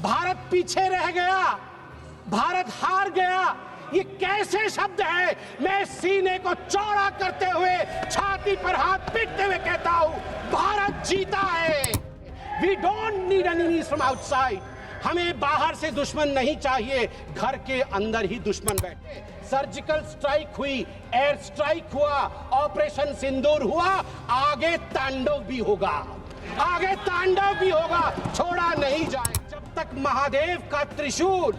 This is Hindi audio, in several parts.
भारत पीछे रह गया, भारत हार गया, ये कैसे शब्द है? मैं सीने को चौड़ा करते हुए, छाती पर हाथ पीटते हुए कहता हूं, भारत जीता है। We don't need enemies from outside. हमें बाहर से दुश्मन नहीं चाहिए, घर के अंदर ही दुश्मन बैठे। सर्जिकल स्ट्राइक हुई, एयर स्ट्राइक हुआ, ऑपरेशन सिंदूर हुआ, आगे तांडव भी होगा, आगे तांडव भी होगा, छोड़ा नहीं जाए। जब तक महादेव का त्रिशूल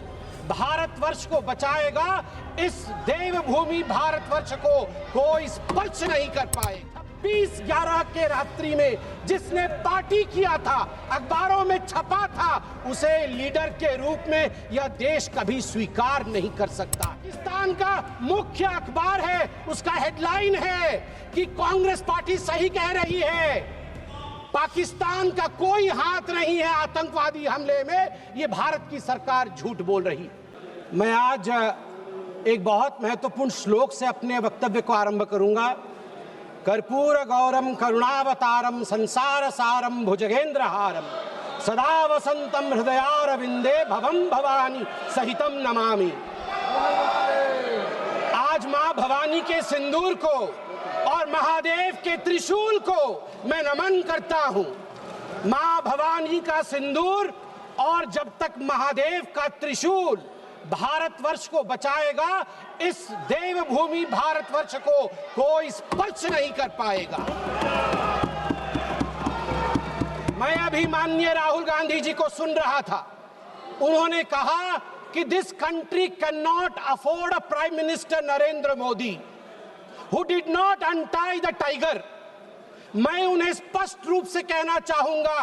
भारतवर्ष को बचाएगा, इस देवभूमि भारतवर्ष को कोई स्पर्श नहीं कर पाए। 26/11 के रात्रि में जिसने पार्टी किया था, अखबारों में छपा था, उसे लीडर के रूप में यह देश कभी स्वीकार नहीं कर सकता। पाकिस्तान का मुख्य अखबार है, उसका हेडलाइन है कि कांग्रेस पार्टी सही कह रही है, पाकिस्तान का कोई हाथ नहीं है आतंकवादी हमले में, ये भारत की सरकार झूठ बोल रही। मैं आज एक बहुत महत्वपूर्ण श्लोक से अपने वक्तव्य को आरंभ करूंगा। कर्पूर गौरम करुणावतारम संसार सारम भुजगेंद्रहारम सदा वसंतम हृदयारविंदे भवम भवानी सहितम नमामि। आज मां भवानी के सिंदूर को और महादेव के त्रिशूल को मैं नमन करता हूं। मां भवानी का सिंदूर और जब तक महादेव का त्रिशूल भारतवर्ष को बचाएगा, इस देवभूमि भारतवर्ष को कोई स्पर्श नहीं कर पाएगा। मैं अभी माननीय राहुल गांधी जी को सुन रहा था। उन्होंने कहा कि this country can not afford a prime minister Narendra Modi who did not untie the tiger. मैं उन्हें स्पष्ट रूप से कहना चाहूंगा,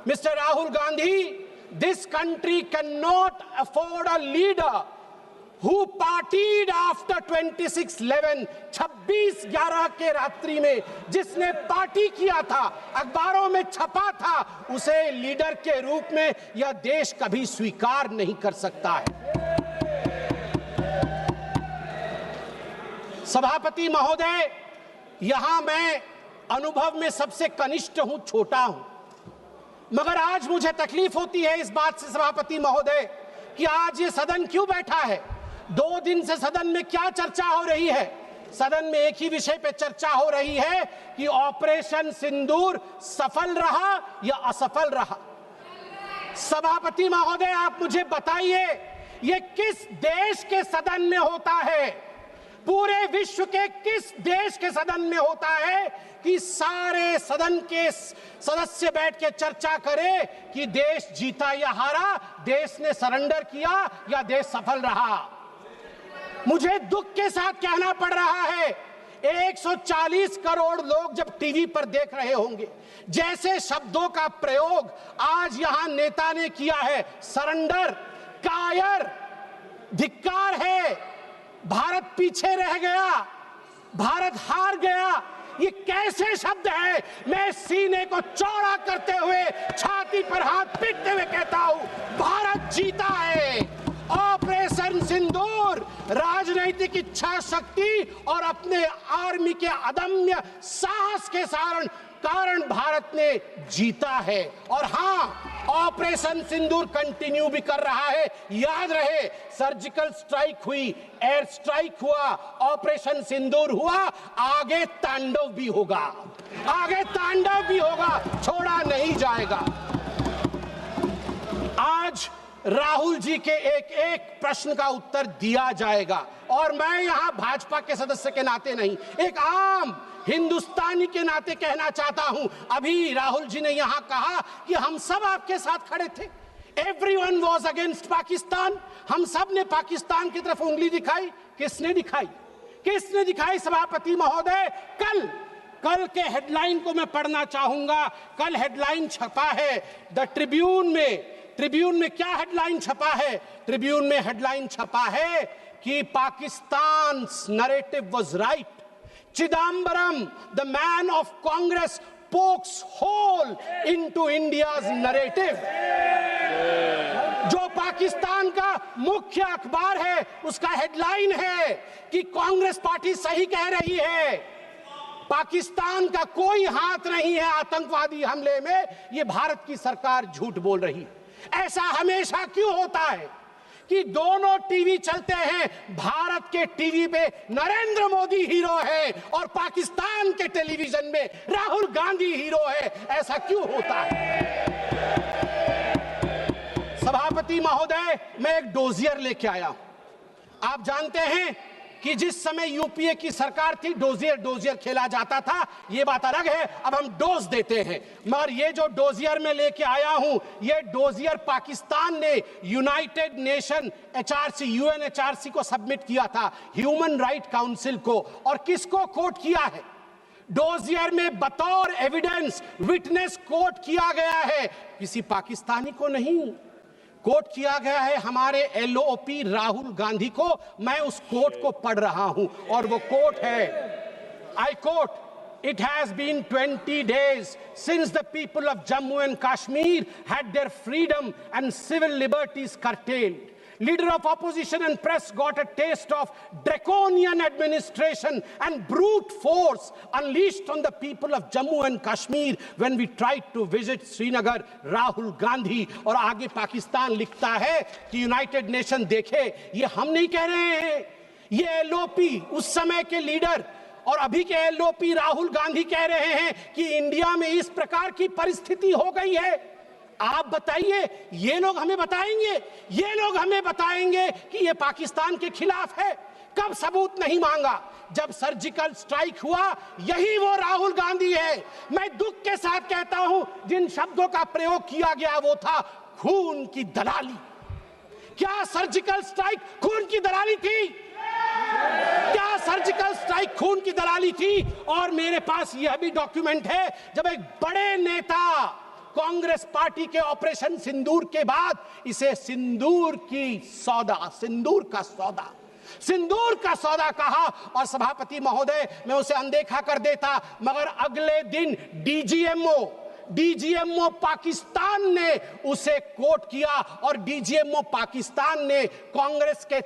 mister Rahul Gandhi, this country cannot afford a leader who partied after 26/11, 26/11 के रात्रि में जिसने पार्टी किया था, अखबारों में छपा था, उसे लीडर के रूप में यह देश कभी स्वीकार नहीं कर सकता है। सभापति महोदय, यहां मैं अनुभव में सबसे कनिष्ठ हूं, छोटा हूं, मगर आज मुझे तकलीफ होती है इस बात से सभापति महोदय कि आज ये सदन क्यों बैठा है। 2 दिन से सदन में क्या चर्चा हो रही है? सदन में एक ही विषय पे चर्चा हो रही है कि ऑपरेशन सिंदूर सफल रहा या असफल रहा। सभापति महोदय, आप मुझे बताइए, ये किस देश के सदन में होता है? पूरे विश्व के किस देश के सदन में होता है कि सारे सदन के सदस्य बैठ के चर्चा करें कि देश जीता या हारा, देश ने सरेंडर किया या देश सफल रहा? मुझे दुख के साथ कहना पड़ रहा है, 140 करोड़ लोग जब टीवी पर देख रहे होंगे, जैसे शब्दों का प्रयोग आज यहां नेता ने किया है, सरेंडर, कायर, धिक्कार है, भारत पीछे रह गया, भारत हार गया, ये कैसे शब्द है? मैं सीने को चौड़ा करते हुए, छाती पर हाथ पीटते हुए कहता हूं, भारत जीता है। ऑपरेशन सिंदूर राजनीतिक इच्छा शक्ति और अपने आर्मी के अदम्य साहस के कारण भारत ने जीता है। और हां, ऑपरेशन सिंदूर कंटिन्यू भी कर रहा है। याद रहे, सर्जिकल स्ट्राइक हुई, एयर स्ट्राइक हुआ, ऑपरेशन सिंदूर हुआ, आगे तांडव भी होगा, आगे तांडव भी होगा, छोड़ा नहीं जाएगा। आज राहुल जी के एक एक प्रश्न का उत्तर दिया जाएगा और मैं यहां भाजपा के सदस्य के नाते नहीं, एक आम हिंदुस्तानी के नाते कहना चाहता हूं। अभी राहुल जी ने यहां कहा कि हम सब आपके साथ खड़े थे, एवरीवन वाज अगेंस्ट पाकिस्तान, हम सब ने पाकिस्तान की तरफ उंगली दिखाई। किसने दिखाई? किसने दिखाई सभापति महोदय? कल के हेडलाइन को मैं पढ़ना चाहूंगा। कल हेडलाइन छपा है द ट्रिब्यून में। ट्रिब्यून में क्या हेडलाइन छपा है? ट्रिब्यून में हेडलाइन छपा है कि Pakistan narrative was right, Chidambaram the man of Congress pokes hole into India's narrative। जो पाकिस्तान का मुख्य अखबार है, उसका हेडलाइन है कि कांग्रेस पार्टी सही कह रही है, पाकिस्तान का कोई हाथ नहीं है आतंकवादी हमले में, ये भारत की सरकार झूठ बोल रही। ऐसा हमेशा क्यों होता है कि दोनों टीवी चलते हैं, भारत के टीवी पे नरेंद्र मोदी हीरो है और पाकिस्तान के टेलीविजन में राहुल गांधी हीरो है? ऐसा क्यों होता है? सभापति महोदय, मैं एक डोजियर लेके आया हूं। आप जानते हैं कि जिस समय यूपीए की सरकार थी, डोजियर खेला जाता था, ये बात अलग है, अब हम डोज देते हैं। मगर ये जो डोजियर में लेके आया हूं, ये डोजियर पाकिस्तान ने यूनाइटेड नेशन यूएनएचआरसी को सबमिट किया था, ह्यूमन राइट काउंसिल को। और किसको कोट किया है? डोजियर में बतौर एविडेंस विटनेस कोट किया गया है, किसी पाकिस्तानी को नहीं, कोट किया गया है हमारे एलओपी राहुल गांधी को। मैं उस कोट को पढ़ रहा हूं और वो कोट है, I quote, It has been 20 days since the people of Jammu and Kashmir had their freedom and civil liberties curtailed. Leader of opposition and press got a taste of draconian administration and brute force unleashed on the people of Jammu and Kashmir when we tried to visit Srinagar. Rahul Gandhi. और आगे पाकिस्तान लिखता है कि यूनाइटेड नेशन देखे, ये हम नहीं कह रहे हैं, ये एलओपी उस समय के लीडर और अभी के एलओपी राहुल गांधी कह रहे हैं कि इंडिया में इस प्रकार की परिस्थिति हो गई है। आप बताइए, ये लोग हमें बताएंगे, ये लोग हमें बताएंगे कि ये पाकिस्तान के खिलाफ है? कब सबूत नहीं मांगा? जब सर्जिकल स्ट्राइक हुआ, यही वो राहुल गांधी है। मैं दुख के साथ कहता हूं, जिन शब्दों का प्रयोग किया गया वो था खून की दलाली। क्या सर्जिकल स्ट्राइक खून की दलाली थी? क्या सर्जिकल स्ट्राइक खून की दलाली थी? और मेरे पास यह भी डॉक्यूमेंट है, जब एक बड़े नेता कांग्रेस पार्टी के ऑपरेशन सिंदूर के बाद इसे सिंदूर का सौदा कहा और सभापति महोदय मैं उसे अनदेखा कर देता, मगर अगले दिन डीजीएमओ पाकिस्तान ने उसे कोट किया और डीजीएमओ पाकिस्तान ने कांग्रेस के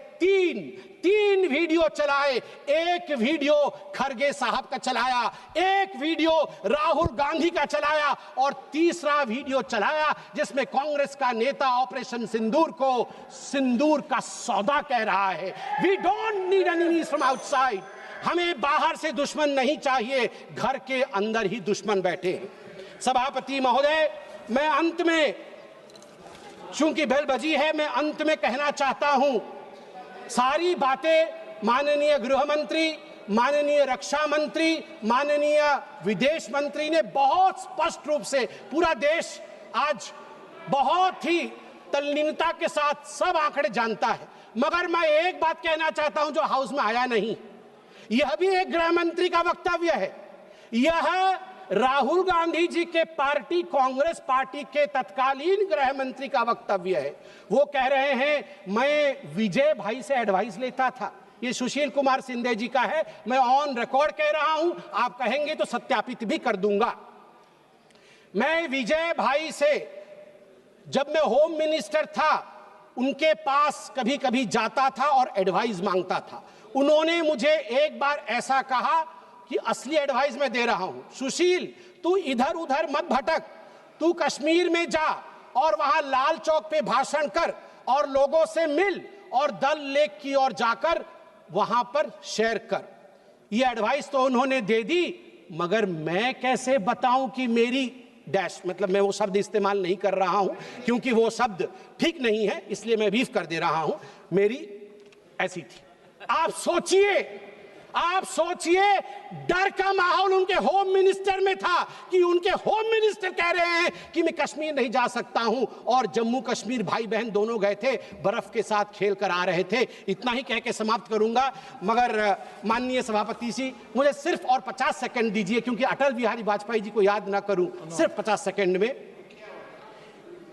तीन वीडियो चलाए। एक वीडियो खरगे साहब का चलाया, एक वीडियो राहुल गांधी का चलाया और तीसरा वीडियो चलाया जिसमें कांग्रेस का नेता ऑपरेशन सिंदूर को सिंदूर का सौदा कह रहा है। We don't need enemies from outside. हमें बाहर से दुश्मन नहीं चाहिए, घर के अंदर ही दुश्मन बैठे हैं। सभापति महोदय, मैं अंत में, चूंकि बेल बजी है, मैं अंत में कहना चाहता हूं, सारी बातें माननीय गृह मंत्री, माननीय रक्षा मंत्री, माननीय विदेश मंत्री ने बहुत स्पष्ट रूप से, पूरा देश आज बहुत ही तल्लीनता के साथ सब आंकड़े जानता है, मगर मैं एक बात कहना चाहता हूं जो हाउस में आया नहीं। यह भी एक गृह मंत्री का वक्तव्य है। यह राहुल गांधी जी के पार्टी कांग्रेस पार्टी के तत्कालीन गृह मंत्री का वक्तव्य है। वो कह रहे हैं, मैं विजय भाई से एडवाइस लेता था। ये सुशील कुमार सिंधे जी का है, मैं ऑन रिकॉर्ड कह रहा हूं, आप कहेंगे तो सत्यापित भी कर दूंगा। मैं विजय भाई से, जब मैं होम मिनिस्टर था, उनके पास कभी कभी जाता था और एडवाइस मांगता था। उन्होंने मुझे एक बार ऐसा कहा कि असली एडवाइस मैं दे रहा हूं, सुशील तू इधर उधर मत भटक, तू कश्मीर में जा और वहां लाल चौक पे भाषण कर और लोगों से मिल और दल लेक की ओर जाकर वहां पर शेयर कर। ये एडवाइस तो उन्होंने दे दी, मगर मैं कैसे बताऊं कि मेरी डैश, मतलब मैं वो शब्द इस्तेमाल नहीं कर रहा हूं क्योंकि वो शब्द ठीक नहीं है, इसलिए मैं बीफ कर दे रहा हूं, मेरी ऐसी थी। आप सोचिए डर का माहौल उनके होम मिनिस्टर में था कि उनके होम मिनिस्टर कह रहे हैं कि मैं कश्मीर नहीं जा सकता हूं, और जम्मू कश्मीर भाई बहन दोनों गए थे, बर्फ के साथ खेल कर आ रहे थे। इतना ही कह के समाप्त करूंगा, मगर माननीय सभापति जी मुझे सिर्फ और 50 सेकंड दीजिए, क्योंकि अटल बिहारी वाजपेयी जी को याद ना करूं, सिर्फ 50 सेकंड में।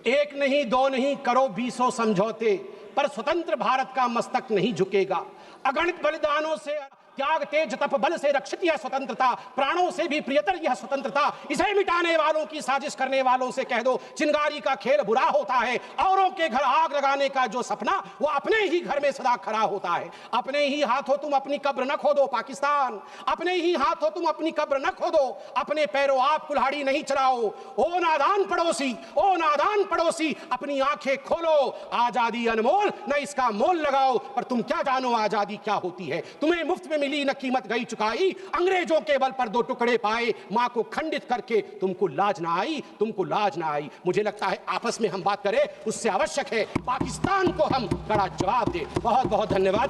एक नहीं दो नहीं करो 20 समझौते, पर स्वतंत्र भारत का मस्तक नहीं झुकेगा। अगणित बलिदानों से त्याग तेज तप बल से रक्षित यह स्वतंत्रता, प्राणों से भी प्रियतर यह स्वतंत्रता। इसे मिटाने वालों की साजिश करने वालों से कह दो, चिंगारी का खेल बुरा होता है। औरों के घर आग लगाने का जो सपना, वो अपने ही घर में सदा खड़ा होता है। अपने ही हाथों तुम अपनी कब्र न खोदो पाकिस्तान, अपने ही हाथों तुम अपनी कब्र न खोदो, अपने पैरों आप कुल्हाड़ी नहीं चलाओ। ओ नादान पड़ोसी, ओ नादान पड़ोसी, अपनी आंखें खोलो। आजादी अनमोल, न इसका मोल लगाओ। पर तुम क्या जानो आजादी क्या होती है? तुम्हें मुफ्त में मिली, न कीमत गई चुकाई। अंग्रेजों के बल पर दो टुकड़े पाए, मां को खंडित करके तुमको लाज ना आई, तुमको लाज ना आई। मुझे लगता है आपस में हम बात करें, उससे आवश्यक है पाकिस्तान को हम कड़ा जवाब दें। बहुत बहुत धन्यवाद।